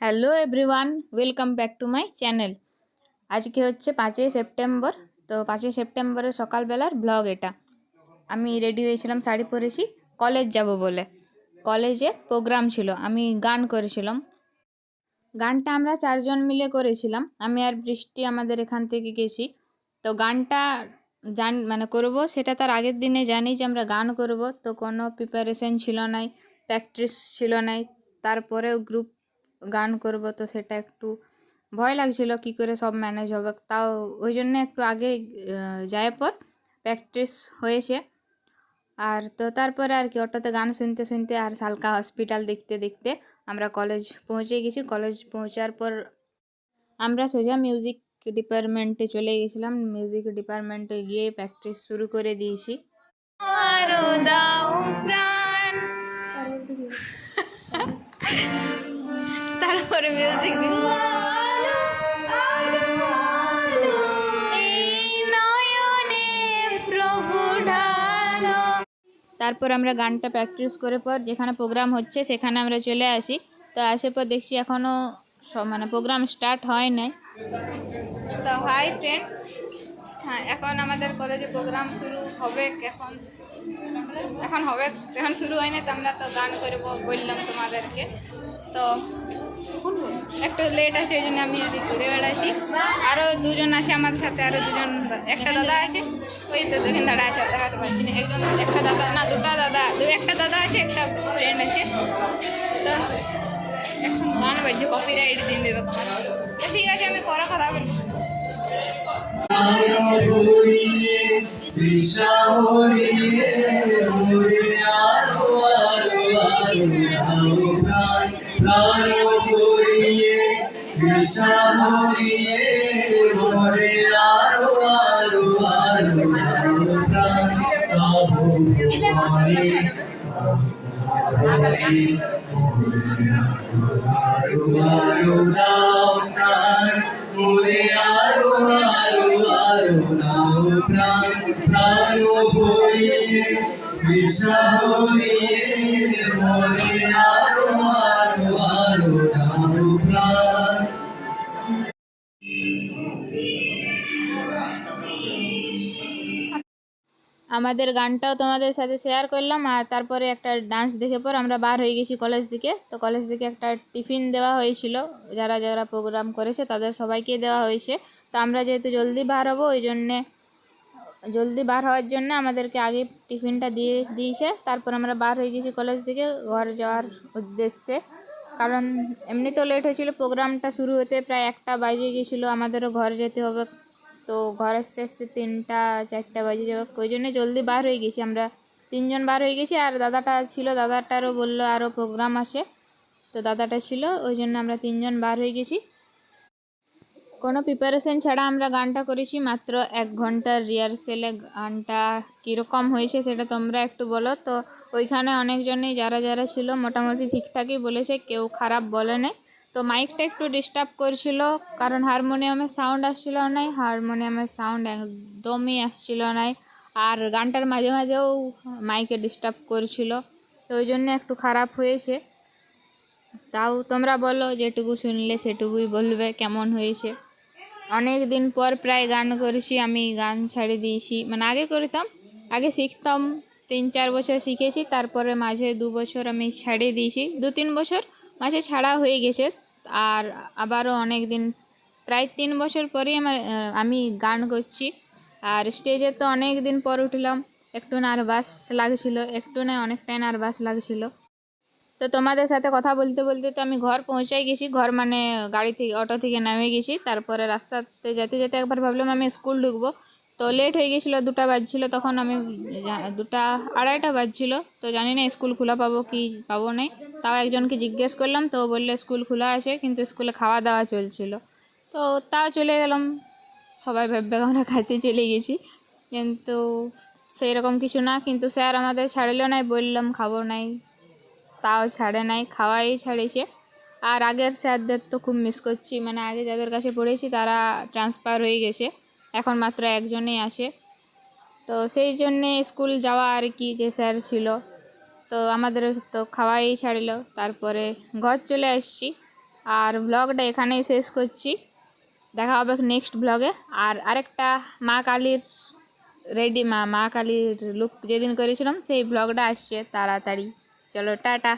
Hello everyone, welcome back to my channel. আজকে হচ্ছে 5ই September. তো 5ই সেপ্টেম্বরের সকালবেলার ব্লগ এটা। আমি রেডি হয়েছিলাম, শাড়ি পরেছি, কলেজ যাব বলে। কলেজে প্রোগ্রাম ছিল, আমি গান করেছিলাম। গানটা আমরা 4জন মিলে করেছিলাম, আমি আর বৃষ্টি আমাদের এখান থেকে গেছি। তো গানটা করব, সেটা তার আগের দিনে জানি যে আমরা গান করব। তো কোনো প্রিপারেশন ছিল নাই, প্র্যাকটিস ছিল নাই। তারপরেও গ্রুপ গান করব, তো সেটা একটু ভয় লাগছিল কি করে সব ম্যানেজ হবে। তাও ওই জন্য একটু আগে যাওয়ার পর প্র্যাকটিস হয়েছে। আর তো তারপরে আর কি অটোতে গান শুনতে শুনতে আর সালকা হসপিটাল দেখতে দেখতে আমরা কলেজ পৌঁছে গেছি। কলেজ পৌঁছার পর আমরা সোজা মিউজিক ডিপার্টমেন্টে চলে গেছিলাম। মিউজিক ডিপার্টমেন্টে গিয়ে প্র্যাকটিস শুরু করে দিয়েছি। আরো দাও প্রাণ, তারপরে মিউজিক দিয়েছি। তারপর আমরা গানটা প্র্যাকটিস করে পর যেখানে প্রোগ্রাম হচ্ছে সেখানে আমরা চলে আসি। তো আসে পর দেখছি এখনও প্রোগ্রাম স্টার্ট হয় নাই। তো হাই ফ্রেন্ডস, হ্যাঁ, এখন আমাদের কলেজে প্রোগ্রাম শুরু হবে। এখন শুরু হয় না, তো আমরা তো গান করবো বললাম তোমাদেরকে। তো একটু লেট আছে, ওই জন্য আমি এদিক ঘুরে বেড়াচ্ছি। আরও দুজন আছে আমার সাথে, আরও দুজন, একটা দাদা আছে, ওই তো দুজন দাদা আছে, দেখাতে পারছি না। একটা দাদা না, একটা দাদা আছে, একটা ফ্রেন্ড আছে। তো এখন গান বাজছে, কপিরাইট দিন দেবে তোমার। তো ঠিক আছে, আমি পরে কথা বলবো। আমাদের গানটাও তোমাদের সাথে শেয়ার করলাম। আর তারপরে একটা ডান্স দেখে পর আমরা বার হয়ে গেছি কলেজ থেকে। তো কলেজ থেকে একটা টিফিন দেওয়া হয়েছিল, যারা যারা প্রোগ্রাম করেছে তাদের সবাইকে দেওয়া হয়েছে। তো আমরা যেহেতু জলদি বার হবো, ওই জন্যে জলদি বার হওয়ার জন্য আমাদেরকে আগে টিফিনটা দিয়েছে। তারপর আমরা বার হয়ে গেছি কলেজ থেকে ঘর যাওয়ার উদ্দেশ্যে। কারণ এমনি তো লেট হয়েছিল, প্রোগ্রামটা শুরু হতে প্রায় 1টা বাজে গিয়েছিলো, আমাদেরও ঘর যেতে হবে। তো ঘর আসতে আসতে 3টা 4টা বাজে যাবে, ওই জন্যে জলদি বার হয়ে গেছি। আমরা 3জন বার হয়ে গেছি, আর দাদাটা ছিল, দাদাটারও বললো আরও প্রোগ্রাম আসে, তো দাদাটা ছিল, ওই জন্য আমরা 3জন বার হয়ে গেছি। কোনো প্রিপারেশন ছাড়া আমরা গানটা করেছি, মাত্র 1 ঘন্টার রিহার্সেলে। গানটা কীরকম হয়েছে সেটা তোমরা একটু বলো। তো ওইখানে অনেকজনই যারা যারা ছিল মোটামুটি ঠিকঠাকই বলেছে, কেউ খারাপ বলে নাই। তো মাইকটা একটু ডিস্টার্ব করছিল, কারণ হারমোনিয়ামের সাউন্ড আসছিল না, হারমোনিয়ামের সাউন্ড একদমই আসছিল না। আর গানটার মাঝে মাঝেও মাইকে ডিস্টার্ব করছিল, তো ওই জন্য একটু খারাপ হয়েছে। তাও তোমরা বলো, যেটুকু শুনলে সেটুকুই বলবে কেমন হয়েছে। অনেক দিন পর প্রায় গান করেছি আমি, গান ছেড়ে দিয়েছি। আগে করতাম, আগে শিখতাম, 3-4 বছর শিখেছি, তারপরে মাঝে 2 বছর আমি ছেড়ে দিয়েছি, 2-3 বছর মাঝে ছাড়া হয়ে গেছে। আর আবারও অনেক দিন, প্রায় 3 বছর পরেই আমি গান করছি। আর স্টেজে তো অনেক দিন পর উঠলাম, একটু নার্ভাস লাগছিল, একটু না অনেকটাই নার্ভাস লাগছিল। তো তোমাদের সাথে কথা বলতে বলতে তো আমি ঘর পৌঁছাই গেছি। ঘর গাড়ি থেকে, অটো থেকে নেমে গেছি। তারপরে রাস্তাতে যেতে যেতে একবার ভাবলাম আমি স্কুল ঢুকবো, তো লেট হয়ে গেছিলো, 2টা বাজছিল তখন। আমি 2টা 2:30 বাজছিল, তো জানি না স্কুল খোলা পাবো কি পাবো না। তাও একজনকে জিজ্ঞেস করলাম, তো বললে স্কুল খোলা আছে, কিন্তু স্কুলে খাওয়া দাওয়া চলছিল। তো তাও চলে গেলাম, সবাই ভাববে আমরা খাইতে চলে গেছি, কিন্তু সেই রকম কিছু না। কিন্তু স্যার আমাদের ছাড়লো নাই, বললাম খাবো নাই, তাও ছাড়ে নাই, খাওয়াই ছাড়েছে। আর আগের স্যারদের তো খুব মিস করছি, আগে যাদের কাছে পড়েছি তারা ট্রান্সফার হয়ে গেছে, এখন মাত্র একজনই আসে। তো সেই জন্যে স্কুল যাওয়া আর কি, যে স্যার ছিল, তো আমাদের তো খাওয়াই ছাড়লো। তারপরে ঘর চলে আসছি। আর ব্লগটা এখানেই শেষ করছি, দেখা হবে নেক্সট ব্লগে। আর আরেকটা মা কালীর মা কালীর লুক যেদিন করেছিলাম সেই ব্লগটা আসছে তাড়াতাড়ি। চলো টাটা।